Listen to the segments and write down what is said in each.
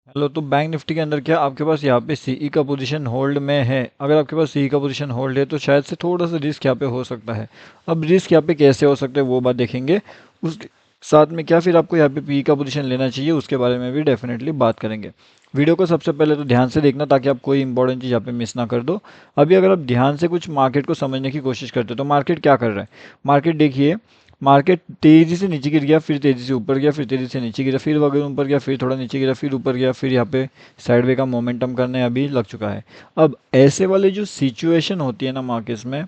Hello. तो bank Nifty के अंदर क्या आपके पास यहाँ पे सीई का पोजीशन होल्ड में है? अगर आपके पास सीई का पोजीशन होल्ड है तो शायद से थोड़ा सा रिस्क यहाँ पे हो सकता है। अब रिस्क यहाँ पे कैसे हो सकता है वो बात देखेंगे। उसके साथ में क्या फिर आपको यहाँ पे पी का पोजीशन लेना चाहिए उसके बारे में भी डेफिनेटली बात करेंगे। वीडियो को सबसे पहले तो ध्यान से देखना ताकि आप कोई इंपॉर्टेंट चीज़ यहाँ पे मिस ना कर दो। अभी अगर आप ध्यान से कुछ मार्केट को समझने की कोशिश करते हो तो मार्केट क्या कर रहा है। मार्केट देखिए, मार्केट तेजी से नीचे गिर गया, फिर तेजी से ऊपर गया, फिर तेजी से नीचे गिरा, फिर वगैरह ऊपर गया, फिर थोड़ा नीचे गिरा, फिर ऊपर गया, फिर यहाँ पे साइडवे का मोमेंटम करने अभी लग चुका है। अब ऐसे वाले जो सिचुएशन होती है ना मार्केट्स में,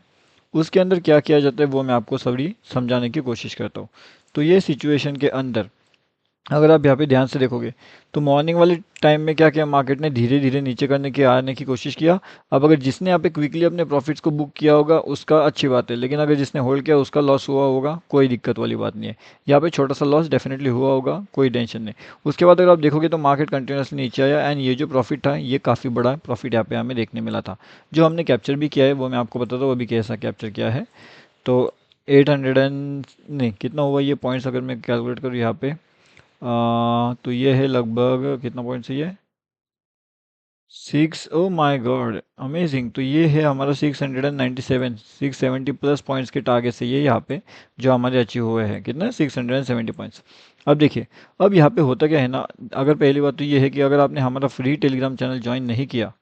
उसके अंदर क्या किया जाता है वो मैं आपको सभी समझाने की कोशिश करता हूँ। तो ये सिचुएशन के अंदर अगर आप यहाँ पे ध्यान से देखोगे तो मॉर्निंग वाले टाइम में क्या किया, मार्केट ने धीरे धीरे नीचे करने की आने की कोशिश किया। अब अगर जिसने यहाँ पे क्विकली अपने प्रॉफिट्स को बुक किया होगा उसका अच्छी बात है, लेकिन अगर जिसने होल्ड किया उसका लॉस हुआ होगा, कोई दिक्कत वाली बात नहीं है। यहाँ पे छोटा सा लॉस डेफिनेटली हुआ होगा, कोई टेंशन नहीं। उसके बाद अगर आप देखोगे तो मार्केट कंटिन्यूसली नीचे आया एंड ये जो प्रॉफिट था ये काफ़ी बड़ा प्रॉफिट यहाँ पे हमें देखने मिला था। जो हमने कैप्चर भी किया है वो मैं आपको बताता हूँ अभी कैसा कैप्चर किया है। तो 800 एंड नहीं कितना हुआ ये पॉइंट्स अगर मैं कैलकुलेट करूँ यहाँ पे, तो ये है लगभग कितना पॉइंट से ये 6। Oh my God amazing. तो ये है हमारा 697, 670 प्लस पॉइंट्स के टारगेट से ये यहाँ पे जो हमारे अचीव हुए हैं कितना 670 पॉइंट्स। अब देखिए, अब यहाँ पे होता क्या है ना, अगर पहली बात तो ये है कि अगर आपने हमारा फ्री टेलीग्राम चैनल ज्वाइन नहीं किया,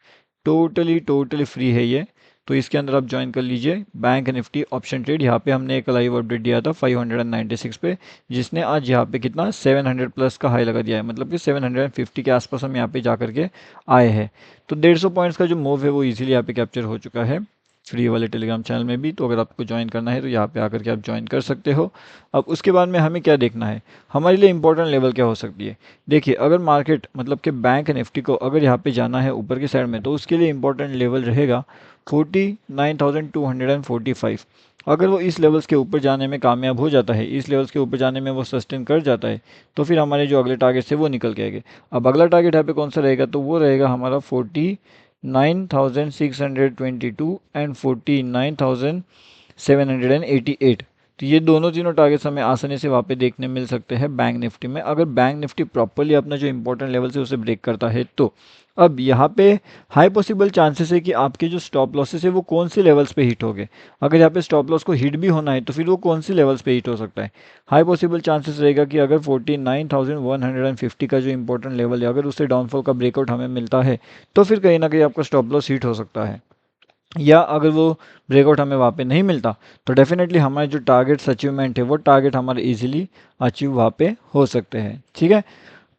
टोटली टोटली फ्री है ये, तो इसके अंदर आप ज्वाइन कर लीजिए। बैंक निफ्टी ऑप्शन ट्रेड, यहाँ पे हमने एक लाइव अपडेट दिया था 596 पे, जिसने आज यहाँ पे कितना 700 प्लस का हाई लगा दिया है, मतलब कि 750 के आसपास हम यहाँ पे जा करके आए हैं। तो 150 पॉइंट्स का जो मूव है वो इजीली यहाँ पे कैप्चर हो चुका है फ्री वाले टेलीग्राम चैनल में भी। तो अगर आपको ज्वाइन करना है तो यहाँ पे आकर के आप ज्वाइन कर सकते हो। अब उसके बाद में हमें क्या देखना है, हमारे लिए इंपॉर्टेंट लेवल क्या हो सकती है। देखिए, अगर मार्केट मतलब कि बैंक निफ्टी को अगर यहाँ पे जाना है ऊपर की साइड में तो उसके लिए इंपॉर्टेंट लेवल रहेगा 49,245। अगर वो इस लेवल्स के ऊपर जाने में कामयाब हो जाता है, इस लेवल्स के ऊपर जाने में वो सस्टेन कर जाता है, तो फिर हमारे जो अगले टारगेट है वो निकल के आएंगे। अब अगला टारगेट यहाँ पे कौन सा रहेगा, तो वो रहेगा हमारा 49,622 एंड 49,788। तो ये दोनों तीनों टारगेट्स हमें आसानी से वहाँ पे देखने मिल सकते हैं बैंक निफ्टी में, अगर बैंक निफ्टी प्रॉपरली अपना जो इंपॉर्टेंट लेवल है उसे ब्रेक करता है तो। अब यहाँ पे हाई पॉसिबल चांसेस है कि आपके जो स्टॉप लॉसेस है वो कौन से लेवल्स पे हिट हो गए। अगर यहाँ पे स्टॉप लॉस को हिट भी होना है तो फिर वो कौन से लेवल्स पे हिट हो सकता है। हाई पॉसिबल चांसेस रहेगा कि अगर 49,150 का जो इंपॉर्टेंट लेवल है अगर उससे डाउनफॉल का ब्रेकआउट हमें मिलता है तो फिर कहीं ना कहीं आपका स्टॉप लॉस हिट हो सकता है। या अगर वो ब्रेकआउट हमें वहाँ पे नहीं मिलता तो डेफिनेटली हमारे जो टारगेट्स अचीवमेंट है वो टारगेट हमारे इजीली अचीव वहाँ पे हो सकते हैं। ठीक है।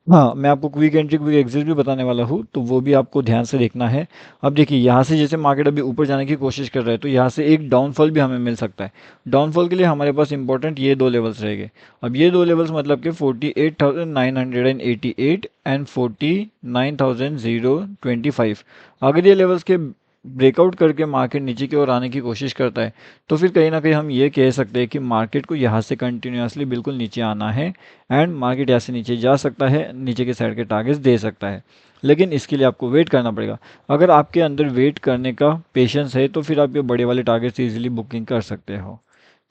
हाँ, मैं आपको क्विक एंट्री क्विक एग्जिट भी बताने वाला हूँ, तो वो भी आपको ध्यान से देखना है। अब देखिए, यहाँ से जैसे मार्केट अभी ऊपर जाने की कोशिश कर रहा है तो यहाँ से एक डाउनफॉल भी हमें मिल सकता है। डाउनफॉल के लिए हमारे पास इंपॉर्टेंट ये दो लेवल्स रहेंगे। अब ये दो लेवल्स मतलब कि 48,988 एंड 49,025। अगर ये लेवल्स के ब्रेकआउट करके मार्केट नीचे की ओर आने की कोशिश करता है तो फिर कहीं ना कहीं हम ये कह सकते हैं कि मार्केट को यहाँ से कंटिन्यूसली बिल्कुल नीचे आना है एंड मार्केट यहाँ से नीचे जा सकता है, नीचे के साइड के टारगेट्स दे सकता है। लेकिन इसके लिए आपको वेट करना पड़ेगा। अगर आपके अंदर वेट करने का पेशेंस है तो फिर आप ये बड़े वाले टारगेट्स इजीली बुकिंग कर सकते हो।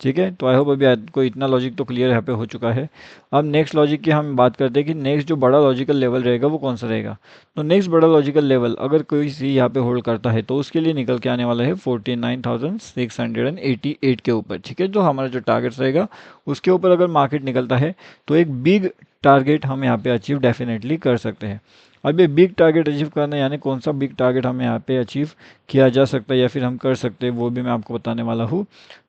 ठीक है। तो आई होप अभी आपको इतना लॉजिक तो क्लियर यहाँ पे हो चुका है। अब नेक्स्ट लॉजिक की हम बात करते हैं कि नेक्स्ट जो बड़ा लॉजिकल लेवल रहेगा वो कौन सा रहेगा। तो नेक्स्ट बड़ा लॉजिकल लेवल अगर कोई सी यहाँ पे होल्ड करता है तो उसके लिए निकल के आने वाला है 49,688 के ऊपर। ठीक है। जो हमारा जो टारगेट रहेगा उसके ऊपर अगर मार्केट निकलता है तो एक बिग टारगेट हम यहाँ पे अचीव डेफिनेटली कर सकते हैं। अब ये बिग टारगेट अचीव करना यानी कौन सा बिग टारगेट हमें यहाँ पे अचीव किया जा सकता है या फिर हम कर सकते हैं वो भी मैं आपको बताने वाला हूँ।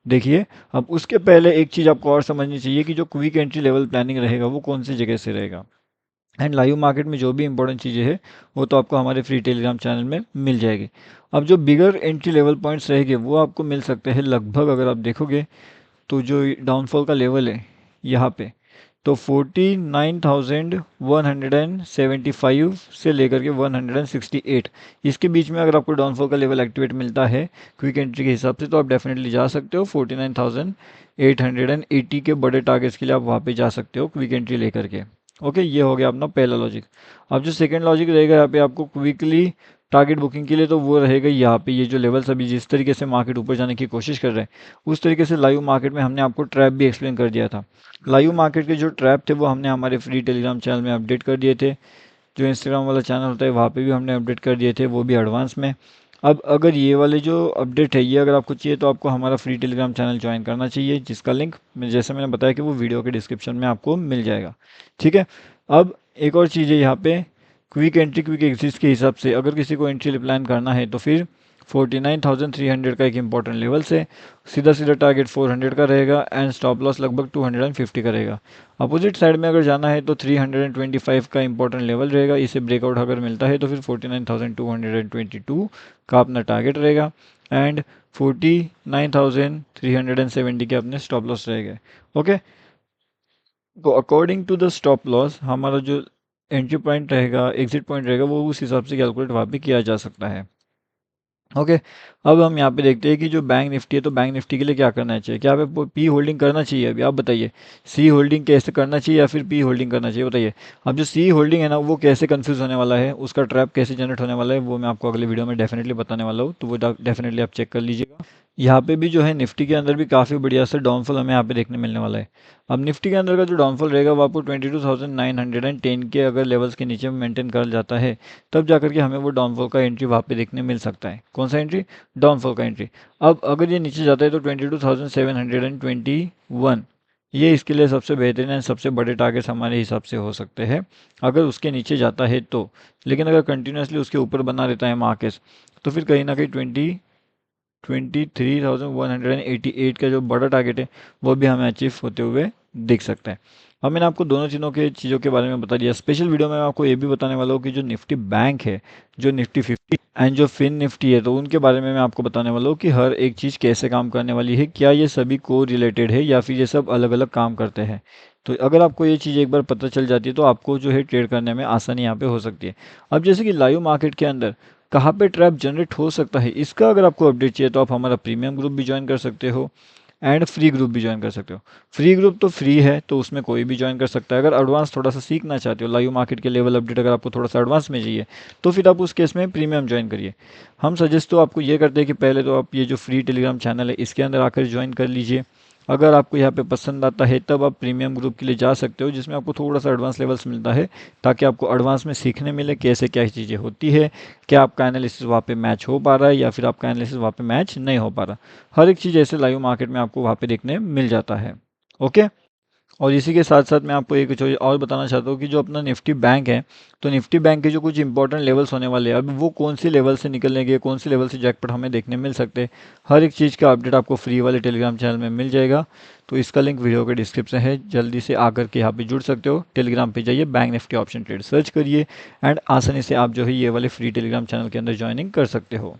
देखिए, अब उसके पहले एक चीज़ आपको और समझनी चाहिए कि जो क्विक एंट्री लेवल प्लानिंग रहेगा वो कौन सी जगह से रहेगा। एंड लाइव मार्केट में जो भी इंपॉर्टेंट चीज़ें हैं वो तो आपको हमारे फ्री टेलीग्राम चैनल में मिल जाएगी। अब जो बिगर एंट्री लेवल पॉइंट्स रहेंगे वो आपको मिल सकते हैं लगभग, अगर आप देखोगे तो जो डाउनफॉल का लेवल है यहाँ पे, तो 49,175 से लेकर के 168, इसके बीच में अगर आपको डाउनफॉल का लेवल एक्टिवेट मिलता है क्विक एंट्री के हिसाब से तो आप डेफिनेटली जा सकते हो। 49,880 के बड़े टारगेट्स के लिए आप वहाँ पे जा सकते हो क्विक एंट्री लेकर के। ओके, ये हो गया अपना पहला लॉजिक। अब जो सेकंड लॉजिक रहेगा यहाँ पे आपको क्विकली टारगेट बुकिंग के लिए, तो वो रहेगा यहाँ पे ये जो लेवल्स अभी जिस तरीके से मार्केट ऊपर जाने की कोशिश कर रहे हैं उस तरीके से लाइव मार्केट में हमने आपको ट्रैप भी एक्सप्लेन कर दिया था। लाइव मार्केट के जो ट्रैप थे वो हमने हमारे फ्री टेलीग्राम चैनल में अपडेट कर दिए थे। जो इंस्टाग्राम वाला चैनल होता है वहाँ पे भी हमने अपडेट कर दिए थे, वो भी एडवांस में। अब अगर ये वाले जो अपडेट है ये अगर आपको चाहिए तो आपको हमारा फ्री टेलीग्राम चैनल ज्वाइन करना चाहिए, जिसका लिंक जैसे मैंने बताया कि वो वीडियो के डिस्क्रिप्शन में आपको मिल जाएगा। ठीक है। अब एक और चीज़ है यहाँ पे, क्विक एंट्री क्विक एग्जिट के हिसाब से अगर किसी को एंट्री प्लान करना है तो फिर 49,300 का एक इंपॉर्टेंट लेवल से सीधा सीधा टारगेट 400 का रहेगा एंड स्टॉप लॉस लगभग 250 का रहेगा। अपोजिट साइड में अगर जाना है तो 325 का इंपॉर्टेंट लेवल रहेगा, इसे ब्रेकआउट अगर मिलता है तो फिर 49,222 का अपना टारगेट रहेगा एंड 49,370 के अपने स्टॉप लॉस रहेगा। ओके, तो according to the stop loss हमारा जो एंट्री पॉइंट रहेगा, एग्जिट पॉइंट रहेगा, वो उस हिसाब से कैलकुलेट वहाँ पे किया जा सकता है। ओके, अब हम यहाँ पे देखते हैं कि जो बैंक निफ्टी है तो बैंक निफ्टी के लिए क्या करना चाहिए। क्या हमें पी होल्डिंग करना चाहिए? अभी आप बताइए, सी होल्डिंग कैसे करना चाहिए या फिर पी होल्डिंग करना चाहिए, बताइए। अब जो सी होल्डिंग है ना वो कैसे कंफ्यूज होने वाला है, उसका ट्रैप कैसे जनरेट होने वाला है, वो मैं आपको अगले वीडियो में डेफिनेटली बताने वाला हूँ, तो वो डेफिनेटली आप चेक कर लीजिएगा। यहाँ पे भी जो है निफ्टी के अंदर भी काफ़ी बढ़िया से डाउनफॉल हमें यहाँ पे देखने मिलने वाला है। अब निफ्टी के अंदर का जो डाउनफॉल रहेगा वो आपको 22,910 के अगर लेवल्स के नीचे मेंटेन कर जाता है तब जाकर के हमें वो डाउनफॉल का एंट्री वहाँ पे देखने मिल सकता है। कौन सा एंट्री? डाउनफॉल का एंट्री। अब अगर ये नीचे जाता है तो 22,721 ये इसके लिए सबसे बेहतरीन है, सबसे बड़े टारगेट्स हमारे हिसाब से हो सकते हैं अगर उसके नीचे जाता है तो। लेकिन अगर कंटिन्यूसली उसके ऊपर बना रहता है मार्केट तो फिर कहीं ना कहीं 23,188 का जो बड़ा टारगेट है वो भी हमें अचीव होते हुए दिख सकता है। अब मैंने आपको दोनों चीज़ों के बारे में बता दिया। स्पेशल वीडियो में मैं आपको ये भी बताने वाला हूँ कि जो निफ्टी बैंक है, जो निफ्टी 50 एंड जो फिन निफ्टी है, तो उनके बारे में मैं आपको बताने वाला हूँ कि हर एक चीज़ कैसे काम करने वाली है, क्या ये सभी को रिलेटेड है या फिर ये सब अलग अलग काम करते हैं। तो अगर आपको ये चीज़ एक बार पता चल जाती है तो आपको जो है ट्रेड करने में आसानी यहाँ पे हो सकती है। अब जैसे कि लाइव मार्केट के अंदर कहाँ पे ट्रैप जनरेट हो सकता है, इसका अगर आपको अपडेट चाहिए तो आप हमारा प्रीमियम ग्रुप भी ज्वाइन कर सकते हो एंड फ्री ग्रुप भी ज्वाइन कर सकते हो। फ्री ग्रुप तो फ्री है तो उसमें कोई भी ज्वाइन कर सकता है। अगर एडवांस थोड़ा सा सीखना चाहते हो, लाइव मार्केट के लेवल अपडेट अगर आपको थोड़ा सा एडवांस में चाहिए तो फिर आप उस केस में प्रीमियम ज्वाइन करिए। हम सजेस्ट तो आपको ये करते हैं कि पहले तो आप ये जो फ्री टेलीग्राम चैनल है इसके अंदर आकर ज्वाइन कर लीजिए। अगर आपको यहाँ पे पसंद आता है तब आप प्रीमियम ग्रुप के लिए जा सकते हो, जिसमें आपको थोड़ा सा एडवांस लेवल्स मिलता है ताकि आपको एडवांस में सीखने मिले कैसे क्या चीज़ें होती है, क्या आपका एनालिसिस वहाँ पे मैच हो पा रहा है या फिर आपका एनालिसिस वहाँ पे मैच नहीं हो पा रहा। हर एक चीज़ ऐसे लाइव मार्केट में आपको वहाँ पे देखने मिल जाता है। ओके, और इसी के साथ साथ मैं आपको एक चीज़ और बताना चाहता हूँ कि जो अपना निफ्टी बैंक है तो निफ्टी बैंक के जो कुछ इंपॉर्टेंट लेवल्स होने वाले हैं, अब वो कौन सी लेवल से निकलेंगे, कौन सी लेवल से जैकपॉट हमें देखने मिल सकते हैं, हर एक चीज़ का अपडेट आपको फ्री वाले टेलीग्राम चैनल में मिल जाएगा। तो इसका लिंक वीडियो के डिस्क्रिप्शन है, जल्दी से आकर के यहाँ पे जुड़ सकते हो। टेलीग्राम पे जाइए, bank Nifty option trade search करिए एंड आसानी से आप जो है ये वाले फ्री टेलीग्राम चैनल के अंदर ज्वाइनिंग कर सकते हो।